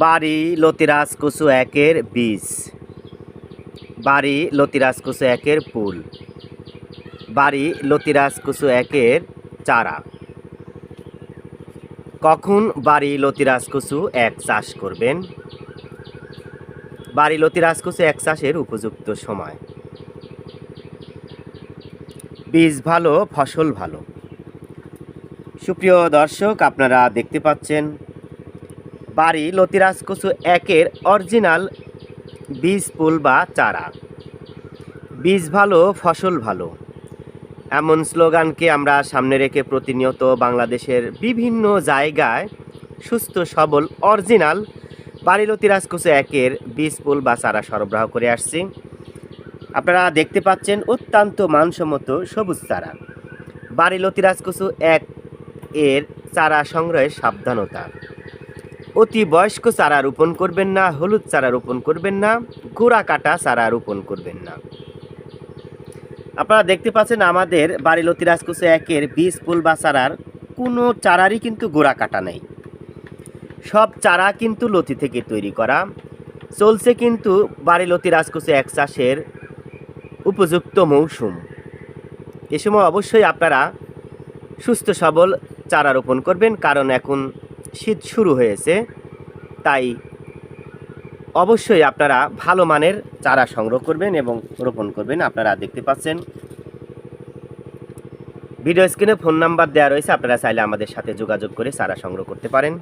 বাড়ি লতিরাজ কুসু একের বীজ, বাড়ি লতিরাজ কুসু একের ফুল, বাড়ি লতিরাজ কুসু একের চারা। কখন বাড়ি লতিরাজ কুসু এক চাষ করবেন? বাড়ি লতিরাজ কুসু এক চাষের উপযুক্ত সময়। বীজ ভালো, ফসল ভালো। সুপ্রিয় দর্শক, আপনারা দেখতে পাচ্ছেন বাড়ি লতিরাজ কুসু একের অরিজিনাল বীজ ফুল বা চারা। বীজ ভালো, ফসল ভালো, এমন স্লোগানকে আমরা সামনে রেখে প্রতিনিয়ত বাংলাদেশের বিভিন্ন জায়গায় সুস্থ সবল অরিজিনাল বাড়ি লতিরাজ কুসু একের বীজ ফুল বা চারা সরবরাহ করে আসছি। আপনারা দেখতে পাচ্ছেন অত্যন্ত মানসম্মত সবুজ চারা। বাড়ি লতিরাজ কুসু এক এর চারা সংগ্রহে সাবধানতা। অতি বয়স্ক চারা রোপণ করবেন না, হলুদ চারা রোপণ করবেন না, গোড়া কাটা চারা রোপণ করবেন না। আপনারা দেখতে পাচ্ছেন আমাদের বাড়ি লতিরাজ কুসু একের বীজ ফুল বা চারার কোনো চারারই কিন্তু গোড়া কাটা নেই। সব চারা কিন্তু লতি থেকে তৈরি করা। চলছে কিন্তু বাড়ি লতিরাজ কুসু এক চাষের উপযুক্ত মৌসুম। এ সময় অবশ্যই আপনারা সুস্থ সবল চারা রোপণ করবেন, কারণ এখন শীত শুরু হয়েছে। তাই অবশ্যই আপনারা ভালো মানের চারা সংগ্রহ করবেন এবং রোপণ করবেন। আপনারা দেখতে পাচ্ছেন ভিডিও স্ক্রিনে ফোন নাম্বার দেওয়া রয়েছে, আপনারা চাইলে আমাদের সাথে যোগাযোগ করে চারা সংগ্রহ করতে পারেন।